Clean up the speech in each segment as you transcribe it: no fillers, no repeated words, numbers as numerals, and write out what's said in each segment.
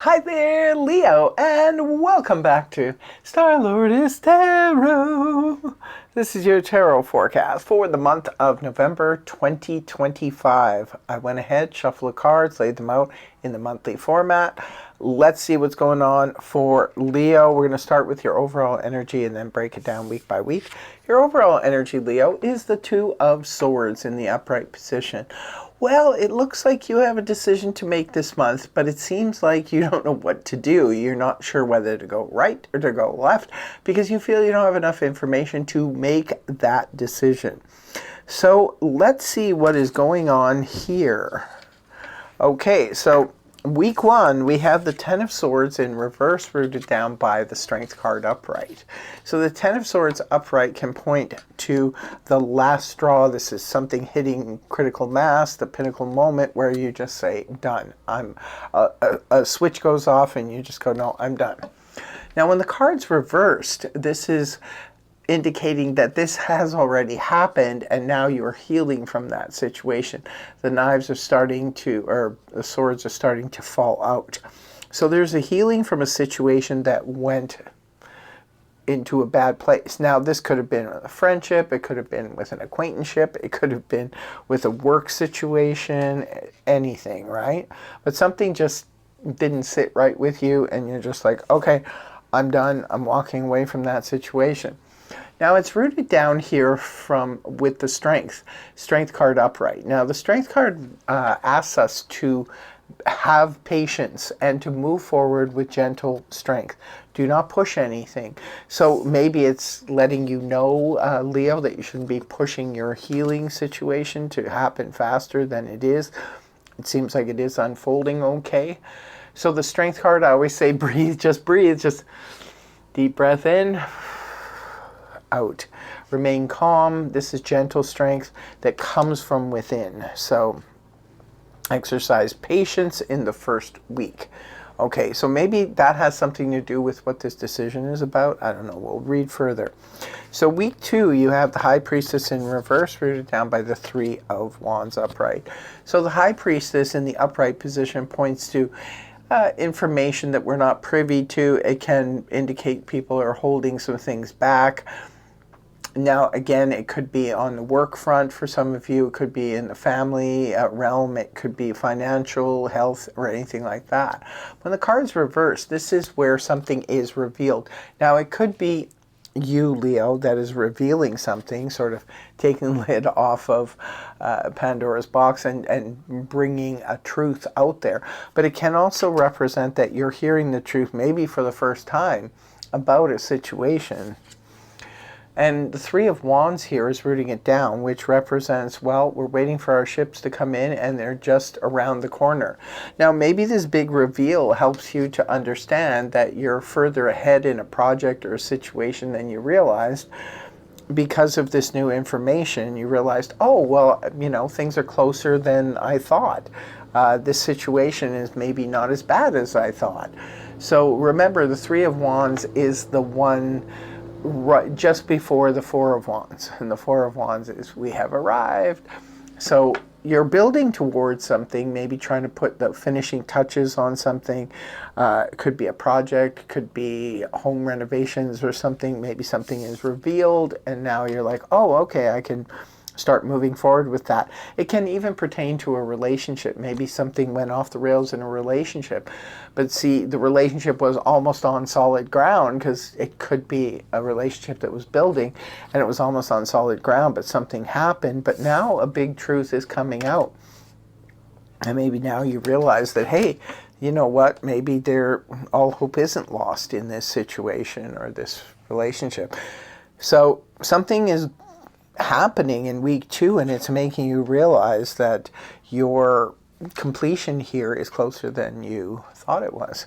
Hi there, Leo, and welcome back to Star-Lord Tarot. This is your tarot forecast for the month of November 2025. I went ahead, shuffled the cards, laid them out in the monthly format. Let's see what's going on for Leo. We're going to start with your overall energy and then break it down week by week. Your overall energy, Leo, is the Two of Swords in the upright position. Well, it looks like you have a decision to make this month, but it seems like you don't know what to do. You're not sure whether to go right or to go left because you feel you don't have enough information to make that decision. So let's see what is going on here. Okay, so week one, we have the Ten of Swords in reverse, rooted down by the Strength card upright. So the Ten of Swords upright can point to the last straw. This is something hitting critical mass, the pinnacle moment where you just say, done. A switch goes off and you just go, no, I'm done. Now when the card's reversed, this is indicating that this has already happened and now you're healing from that situation. The knives are starting to, or the swords are starting to fall out. So there's a healing from a situation that went into a bad place. Now this could have been a friendship, it could have been with an acquaintanceship, it could have been with a work situation, anything, right? But something just didn't sit right with you and you're just like, okay, I'm done, I'm walking away from that situation. Now it's rooted down here with the Strength card upright. Now the Strength card asks us to have patience and to move forward with gentle strength. Do not push anything. So maybe it's letting you know, Leo, that you shouldn't be pushing your healing situation to happen faster than it is. It seems like it is unfolding okay. So the Strength card, I always say breathe, just deep breath in, out. Remain calm. This is gentle strength that comes from within. So exercise patience in the first week. Okay, so maybe that has something to do with what this decision is about. I don't know. We'll read further. So week two, you have the High Priestess in reverse, rooted down by the Three of Wands upright. So the High Priestess in the upright position points to information that we're not privy to. It can indicate people are holding some things back. Now, again, it could be on the work front for some of you. It could be in the family realm. It could be financial, health, or anything like that. When the card's reversed, this is where something is revealed. Now, it could be you, Leo, that is revealing something, sort of taking the lid off of Pandora's box and bringing a truth out there. But it can also represent that you're hearing the truth, maybe for the first time, about a situation. And the Three of Wands here is rooting it down, which represents, well, we're waiting for our ships to come in and they're just around the corner. Now, maybe this big reveal helps you to understand that you're further ahead in a project or a situation than you realized. Because of this new information, you realized, oh, well, things are closer than I thought. This situation is maybe not as bad as I thought. So remember, the Three of Wands is the one right just before the Four of Wands, and the Four of Wands is we have arrived. So you're building towards something, maybe trying to put the finishing touches on something. It could be a project, could be home renovations or something. Maybe something is revealed and now you're like, oh, okay, I can start moving forward with that. It can even pertain to a relationship. Maybe something went off the rails in a relationship. But see, the relationship was almost on solid ground because it could be a relationship that was building and it was almost on solid ground, but something happened. But now a big truth is coming out. And maybe now you realize that, hey, you know what? Maybe all hope isn't lost in this situation or this relationship. So something is happening in week two and it's making you realize that your completion here is closer than you thought it was.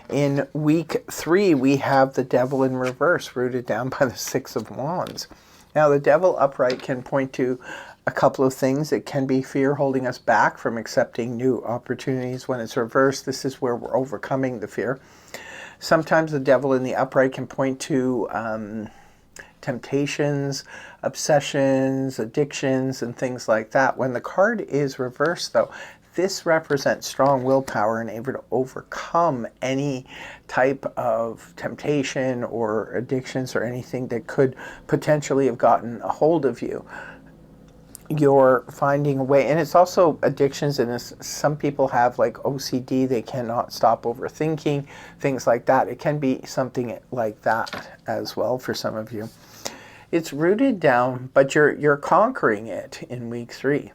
In week three, we have the Devil in reverse, rooted down by the Six of Wands. Now, the Devil upright can point to a couple of things. It can be fear holding us back from accepting new opportunities. When it's reversed, this is where we're overcoming the fear. Sometimes the Devil in the upright can point to temptations, obsessions, addictions, and things like that. When the card is reversed, though, this represents strong willpower and able to overcome any type of temptation or addictions or anything that could potentially have gotten a hold of you. You're finding a way, and it's also addictions, and some people have like OCD, they cannot stop overthinking, things like that. It can be something like that as well for some of you. It's rooted down, but you're conquering it in week 3.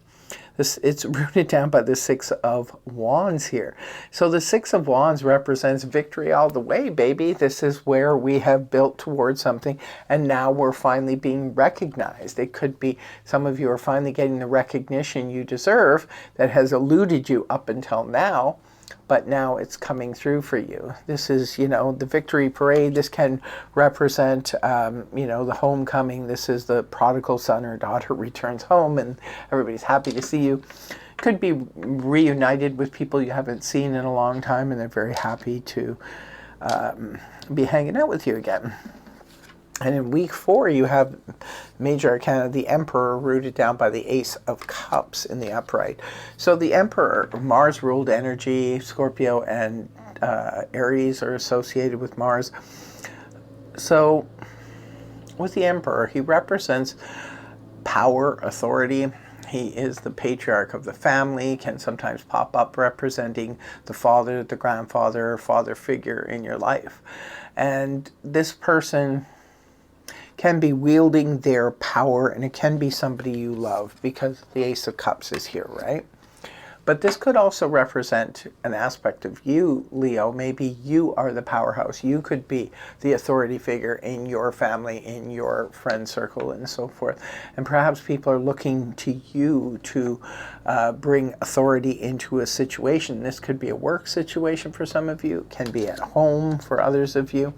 It's rooted down by the Six of Wands here. So the Six of Wands represents victory all the way, baby. This is where we have built towards something, and now we're finally being recognized. It could be some of you are finally getting the recognition you deserve that has eluded you up until now, but now it's coming through for you. This is, the victory parade. This can represent, the homecoming. This is the prodigal son or daughter returns home and everybody's happy to see you. Could be reunited with people you haven't seen in a long time, and they're very happy to be hanging out with you again. And in week 4, you have major arcana, the Emperor, rooted down by the Ace of Cups in the upright. So the Emperor, Mars-ruled energy, Scorpio and Aries are associated with Mars. So with the Emperor, he represents power, authority. He is the patriarch of the family, can sometimes pop up representing the father, the grandfather, father figure in your life. And this person can be wielding their power, and it can be somebody you love because the Ace of Cups is here, right? But this could also represent an aspect of you, Leo. Maybe you are the powerhouse. You could be the authority figure in your family, in your friend circle, and so forth. And perhaps people are looking to you to bring authority into a situation. This could be a work situation for some of you. It can be at home for others of you.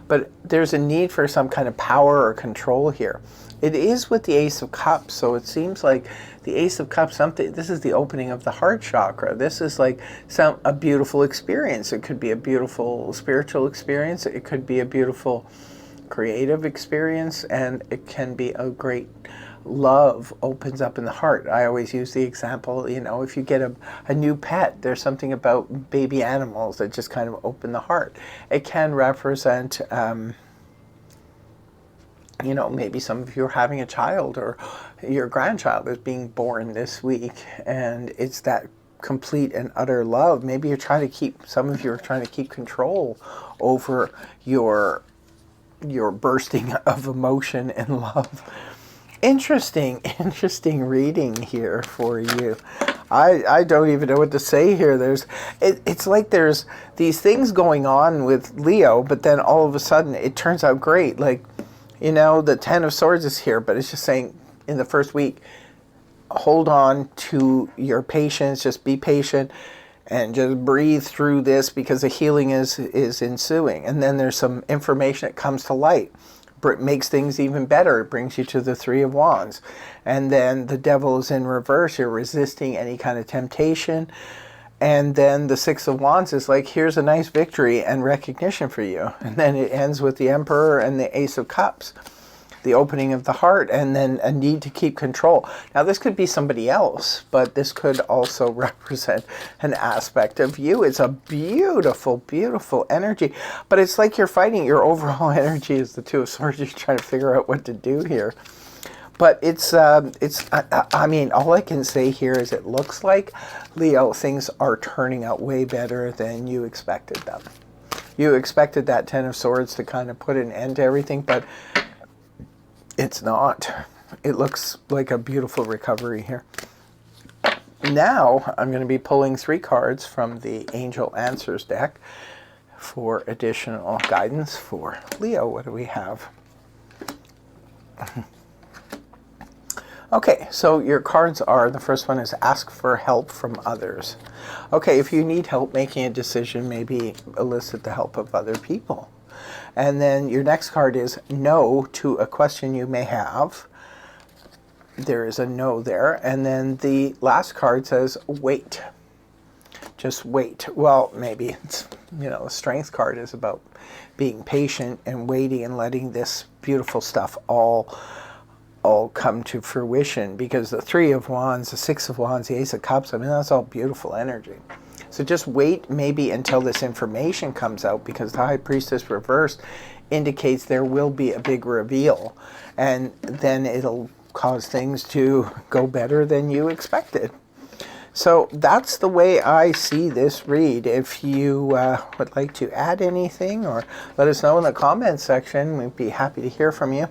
But there's a need for some kind of power or control here. It is with the Ace of Cups, so it seems like the Ace of Cups, this is the opening of the heart chakra. This is like a beautiful experience. It could be a beautiful spiritual experience. It could be a beautiful creative experience, and it can be a great love opens up in the heart. I always use the example, if you get a new pet, there's something about baby animals that just kind of open the heart. It can represent, maybe some of you are having a child, or your grandchild is being born this week, and it's that complete and utter love. Maybe some of you are trying to keep control over your bursting of emotion and love. Interesting reading here for you. I don't even know what to say here. It's like there's these things going on with Leo, but then all of a sudden it turns out great. Like, the Ten of Swords is here, but it's just saying in the first week, hold on to your patience, just be patient and just breathe through this, because the healing is ensuing. And then there's some information that comes to light. It makes things even better. It brings you to the Three of Wands. And then the Devil is in reverse. You're resisting any kind of temptation. And then the Six of Wands is like, here's a nice victory and recognition for you. And then it ends with the Emperor and the Ace of Cups, the opening of the heart, and then a need to keep control. Now, this could be somebody else, but this could also represent an aspect of you. It's a beautiful, beautiful energy, but it's like you're fighting. Your overall energy is the Two of Swords. You're trying to figure out what to do here. But I mean, all I can say here is it looks like, Leo, things are turning out way better than you expected them. You expected that Ten of Swords to kind of put an end to everything, but it's not. It looks like a beautiful recovery here. Now, I'm going to be pulling 3 cards from the Angel Answers deck for additional guidance for Leo. What do we have? Okay, so your cards are, the first one is ask for help from others. Okay, if you need help making a decision, maybe elicit the help of other people. And then your next card is no to a question you may have. There is a no there. And then the last card says wait. Just wait. Well, maybe it's, the Strength card is about being patient and waiting and letting this beautiful stuff all all come to fruition, because the Three of Wands, the Six of Wands, the Ace of Cups, I mean, that's all beautiful energy. So just wait maybe until this information comes out, because the High Priestess reversed indicates there will be a big reveal, and then it'll cause things to go better than you expected. So that's the way I see this read. If you would like to add anything or let us know in the comments section, we'd be happy to hear from you.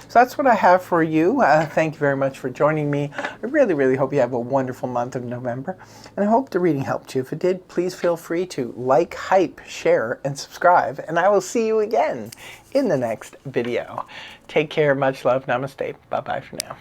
So that's what I have for you. Thank you very much for joining me. I really, really hope you have a wonderful month of November. And I hope the reading helped you. If it did, please feel free to like, hype, share, and subscribe. And I will see you again in the next video. Take care. Much love. Namaste. Bye-bye for now.